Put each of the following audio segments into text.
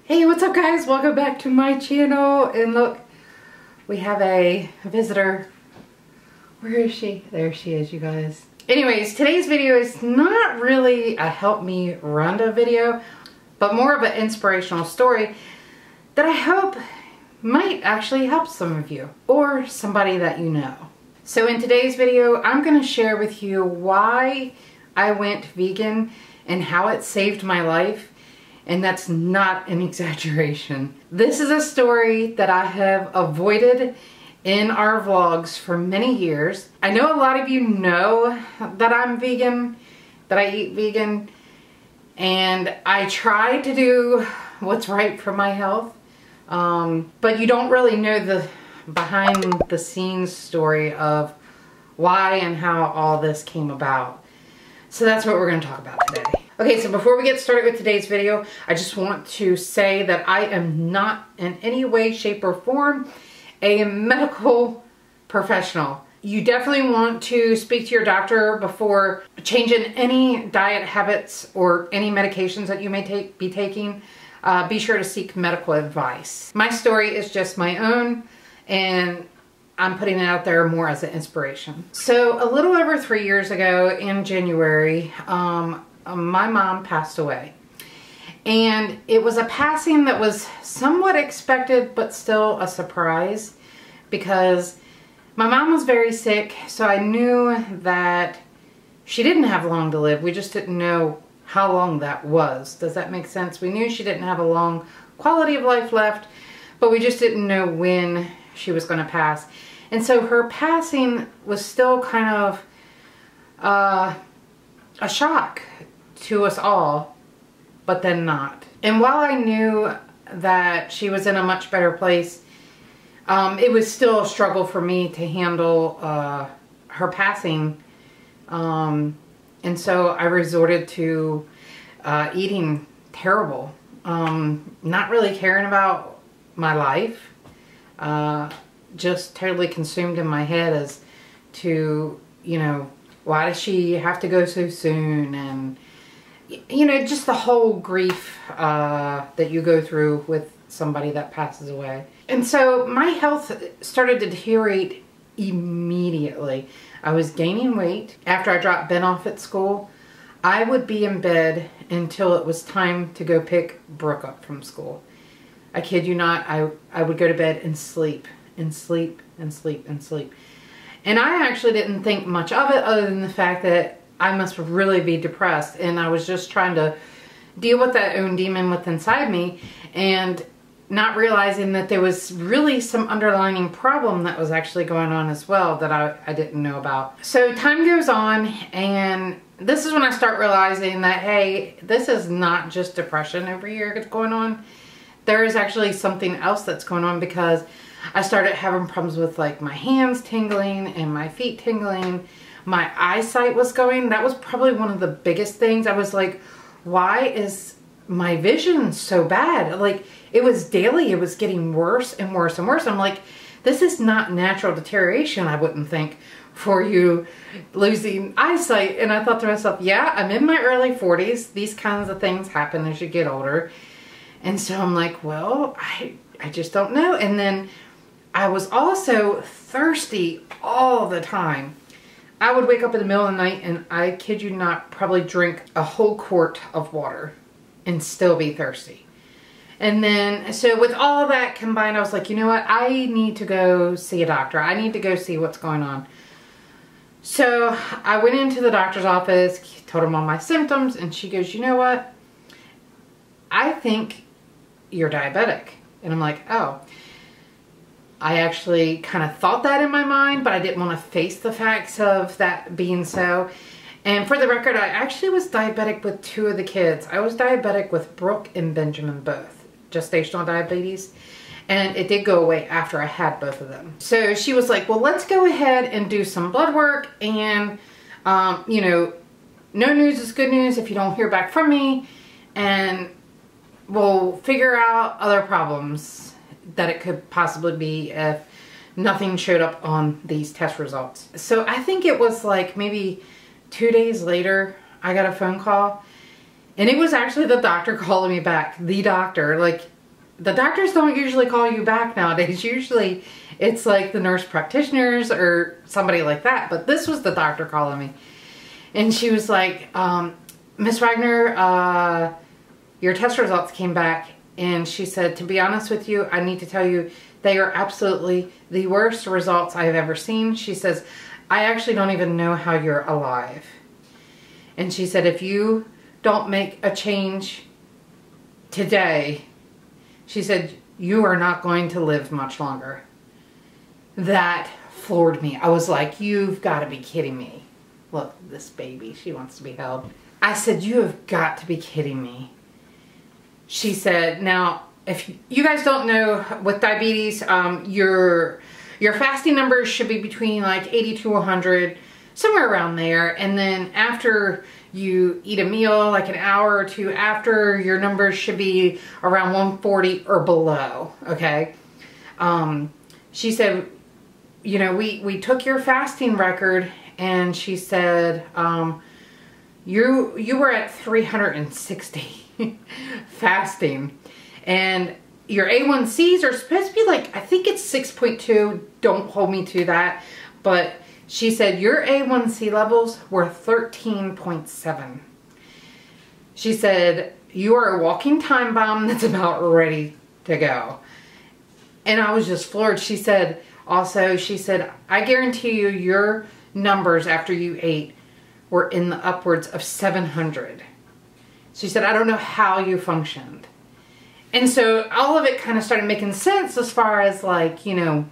Hey, what's up guys? Welcome back to my channel. And look, we have a visitor. Where is she? There she is, you guys. Anyways, today's video is not really a help me Rhonda video, but more of an inspirational story that I hope might actually help some of you or somebody that you know. So in today's video, I'm going to share with you why I went vegan and how it saved my life. And that's not an exaggeration. This is a story that I have avoided in our vlogs for many years. I know a lot of you know that I'm vegan, that I eat vegan, and I try to do what's right for my health. But you don't really know the behind the scenes story of why and how all this came about. So that's what we're going to talk about today. Okay, so before we get started with today's video, I just want to say that I am not in any way, shape, or form a medical professional. You definitely want to speak to your doctor before changing any diet habits or any medications that you may be taking. Be sure to seek medical advice. My story is just my own, and I'm putting it out there more as an inspiration. So a little over 3 years ago in January, my mom passed away. And it was a passing that was somewhat expected, but still a surprise, because my mom was very sick, so I knew that she didn't have long to live. We just didn't know how long that was. Does that make sense? We knew she didn't have a long quality of life left, but we just didn't know when she was going to pass. And so her passing was still kind of a shock to us all, but then not. And while I knew that she was in a much better place, it was still a struggle for me to handle her passing. And so I resorted to eating terrible, not really caring about my life, just totally consumed in my head as to, you know, why does she have to go so soon? And you know, just the whole grief that you go through with somebody that passes away. And so my health started to deteriorate immediately. I was gaining weight. After I dropped Ben off at school, I would be in bed until it was time to go pick Brooke up from school. I kid you not, I would go to bed and sleep and sleep and sleep and sleep. And I actually didn't think much of it other than the fact that I must really be depressed, and I was just trying to deal with that own demon within inside me, and not realizing that there was really some underlying problem that was actually going on as well that I didn't know about. So time goes on, and this is when I start realizing that, hey, this is not just depression every year that's going on. There is actually something else that's going on, because I started having problems with like my hands tingling and my feet tingling. My eyesight was going. That was probably one of the biggest things. I was like, why is my vision so bad? Like, it was daily. It was getting worse and worse and worse. I'm like, this is not natural deterioration, I wouldn't think, for you losing eyesight. And I thought to myself, yeah, I'm in my early 40s. These kinds of things happen as you get older. And so I'm like, well, I just don't know. And then I was also thirsty all the time. I would wake up in the middle of the night and, I kid you not, probably drink a whole quart of water and still be thirsty. And then, so with all that combined, I was like, you know what? I need to go see a doctor. I need to go see what's going on. So I went into the doctor's office, told him all my symptoms, and she goes, you know what? I think you're diabetic. And I'm like, oh. I actually kind of thought that in my mind, but I didn't want to face the facts of that being so. And for the record, I actually was diabetic with 2 of the kids. I was diabetic with Brooke and Benjamin both, gestational diabetes. And it did go away after I had both of them. So she was like, well, let's go ahead and do some blood work. And, you know, no news is good news if you don't hear back from me. And we'll figure out other problems that it could possibly be if nothing showed up on these test results. So I think it was like maybe 2 days later, I got a phone call, and it was actually the doctor calling me back. The doctor, like, the doctors don't usually call you back nowadays. Usually it's like the nurse practitioners or somebody like that. But this was the doctor calling me. And she was like, Miss Wagner, your test results came back. And she said, to be honest with you, I need to tell you, they are absolutely the worst results I have ever seen. She says, I actually don't even know how you're alive. And she said, if you don't make a change today, she said, you are not going to live much longer. That floored me. I was like, you've got to be kidding me. Look, this baby, she wants to be held. I said, you have got to be kidding me. She said, now, if you guys don't know, with diabetes, your fasting numbers should be between like 80 to 100, somewhere around there. And then after you eat a meal, like an hour or two after, your numbers should be around 140 or below, okay? She said, you know, we took your fasting record, and she said, you were at 360 fasting, and your A1Cs are supposed to be like, I think it's 6.2, don't hold me to that, but she said your A1C levels were 13.7. She said, you are a walking time bomb that's about ready to go. And I was just floored. She said, also, she said, I guarantee you your numbers after you ate were in the upwards of 700. She said, I don't know how you functioned. And so all of it kind of started making sense as far as like, you know,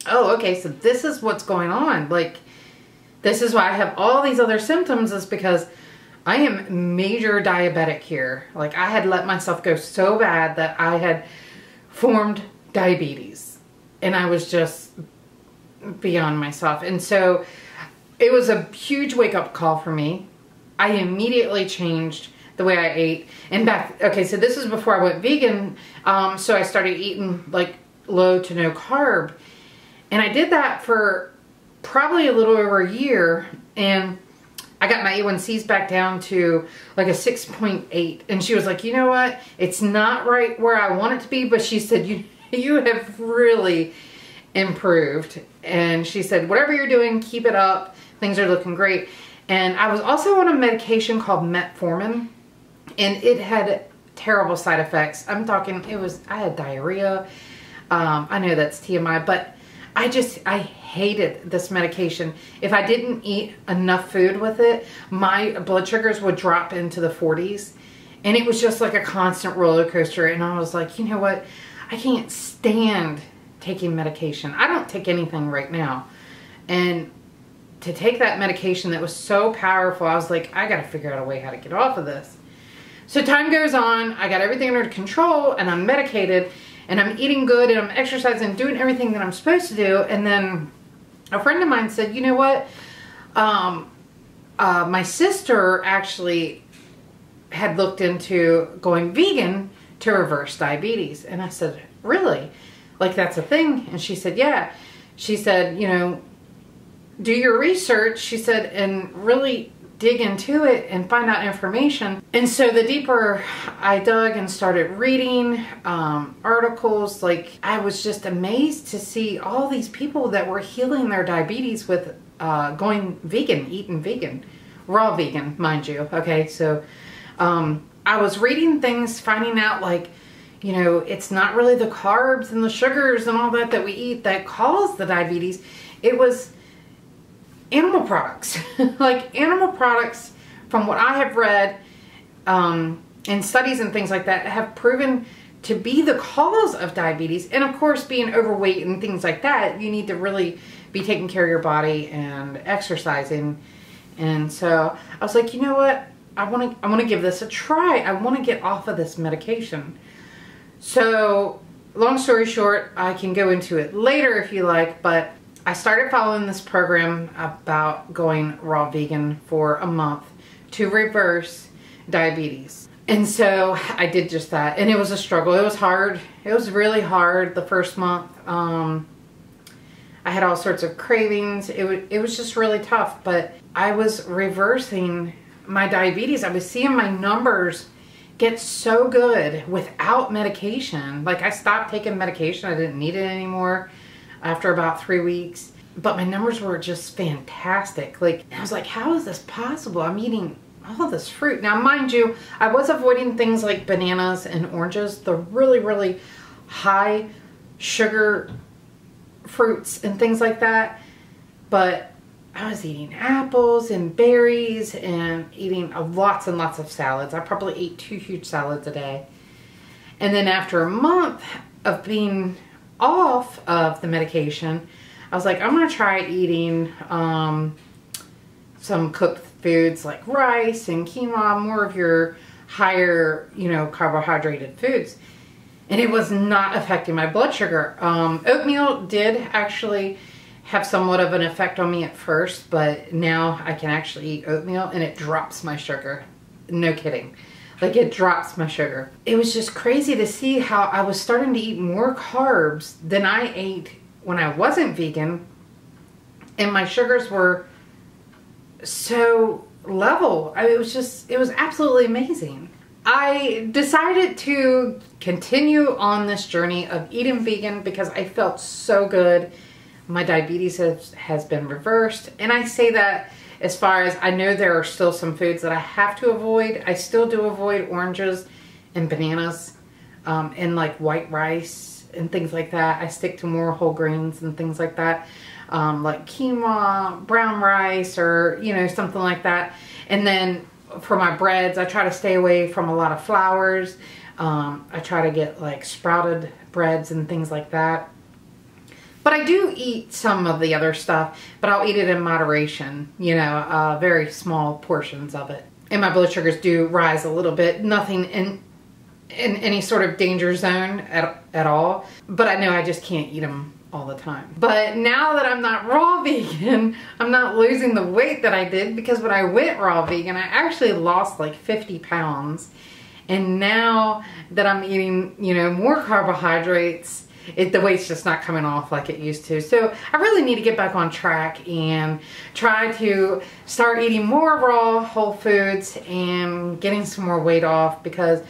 oh, okay, so this is what's going on. Like, this is why I have all these other symptoms, is because I am major diabetic here. Like, I had let myself go so bad that I had formed diabetes. And I was just beyond myself. And so it was a huge wake-up call for me. I immediately changed the way I ate. And back, okay, so this is before I went vegan. So I started eating like low to no carb. And I did that for probably a little over a year. And I got my A1Cs back down to like a 6.8. And she was like, you know what? It's not right where I want it to be. But she said, you have really improved. And she said, whatever you're doing, keep it up. Things are looking great. And I was also on a medication called metformin. And it had terrible side effects. I'm talking, I had diarrhea. I know that's TMI, but I hated this medication. If I didn't eat enough food with it, my blood sugars would drop into the 40s. And it was just like a constant roller coaster. And I was like, you know what? I can't stand taking medication. I don't take anything right now. And to take that medication that was so powerful, I was like, I got to figure out a way how to get off of this. So time goes on, I got everything under control, and I'm medicated, and I'm eating good, and I'm exercising, doing everything that I'm supposed to do. And then a friend of mine said, you know what? My sister actually had looked into going vegan to reverse diabetes. And I said, really? Like, that's a thing? And she said, yeah. She said, you know, do your research, she said, and really dig into it and find out information. And so the deeper I dug and started reading articles, like, I was just amazed to see all these people that were healing their diabetes with going vegan, eating vegan, raw vegan, mind you. Okay, so I was reading things, finding out, like, you know, it's not really the carbs and the sugars and all that that we eat that cause the diabetes. It was animal products. Like, animal products, from what I have read in studies and things like that, have proven to be the cause of diabetes. And of course, being overweight and things like that, you need to really be taking care of your body and exercising. And so I was like, you know what? I want to give this a try. I want to get off of this medication. So long story short, I can go into it later if you like, but I started following this program about going raw vegan for a month to reverse diabetes. And so I did just that. And it was a struggle. It was hard. It was really hard the first month. I had all sorts of cravings. It was just really tough. But I was reversing my diabetes. I was seeing my numbers get so good without medication. Like I stopped taking medication. I didn't need it anymore after about 3 weeks. But my numbers were just fantastic. Like, I was like, how is this possible? I'm eating all this fruit. Now, mind you, I was avoiding things like bananas and oranges, the really, really high sugar fruits and things like that. But I was eating apples and berries and eating lots and lots of salads. I probably ate 2 huge salads a day. And then after a month of being off of the medication, I was like, I'm going to try eating some cooked foods like rice and quinoa, more of your higher, you know, carbohydrated foods. And it was not affecting my blood sugar. Oatmeal did actually have somewhat of an effect on me at first, but now I can actually eat oatmeal and it drops my sugar. No kidding. Like, it drops my sugar. It was just crazy to see how I was starting to eat more carbs than I ate when I wasn't vegan, and my sugars were so level. It was absolutely amazing. I decided to continue on this journey of eating vegan because I felt so good. My diabetes has been reversed, and I say that as far as I know there are still some foods that I have to avoid. I still do avoid oranges and bananas and like white rice and things like that. I stick to more whole grains and things like that, like quinoa, brown rice, or, you know, something like that. And then for my breads, I try to stay away from a lot of flours. I try to get like sprouted breads and things like that. But I do eat some of the other stuff, but I'll eat it in moderation, you know, very small portions of it. And my blood sugars do rise a little bit, nothing in any sort of danger zone at all. But I know I just can't eat them all the time. But now that I'm not raw vegan, I'm not losing the weight that I did, because when I went raw vegan, I actually lost like 50 pounds. And now that I'm eating, you know, more carbohydrates, the weight's just not coming off like it used to. So I really need to get back on track and try to start eating more raw whole foods and getting some more weight off, because,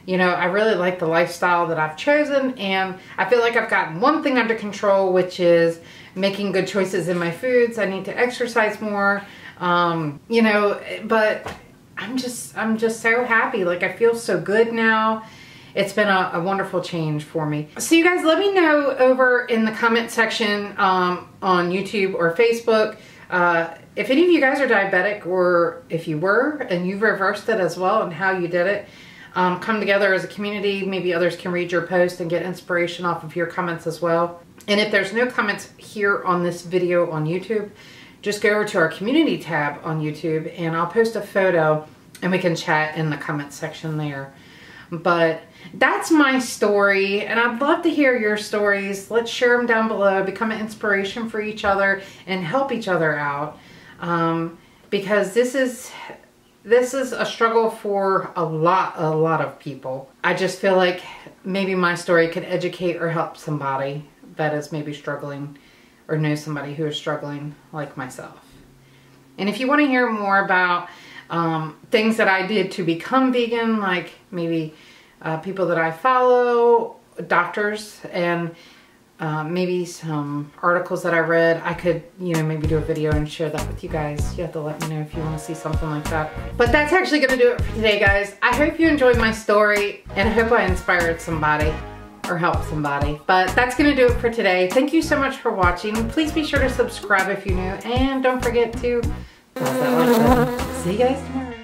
you know, I really like the lifestyle that I've chosen, and I feel like I've gotten one thing under control, which is making good choices in my foods. I need to exercise more, you know, but I'm just so happy. Like, I feel so good now. It's been a wonderful change for me. So you guys, let me know over in the comment section on YouTube or Facebook if any of you guys are diabetic, or if you were and you've reversed it as well, and how you did it. Come together as a community. Maybe others can read your post and get inspiration off of your comments as well. And if there's no comments here on this video on YouTube, just go over to our community tab on YouTube and I'll post a photo and we can chat in the comment section there. But that's my story, and I'd love to hear your stories. Let's share them down below, become an inspiration for each other and help each other out, because this is a struggle for a lot of people. I just feel like maybe my story could educate or help somebody that is maybe struggling, or knows somebody who is struggling like myself. And if you want to hear more about things that I did to become vegan, like maybe people that I follow, doctors, and maybe some articles that I read, I could, you know, maybe do a video and share that with you guys. You have to let me know if you want to see something like that. But that's actually going to do it for today, guys. I hope you enjoyed my story, and I hope I inspired somebody or helped somebody. But that's going to do it for today. Thank you so much for watching. Please be sure to subscribe if you're new, and don't forget to press that like button. See you guys tomorrow.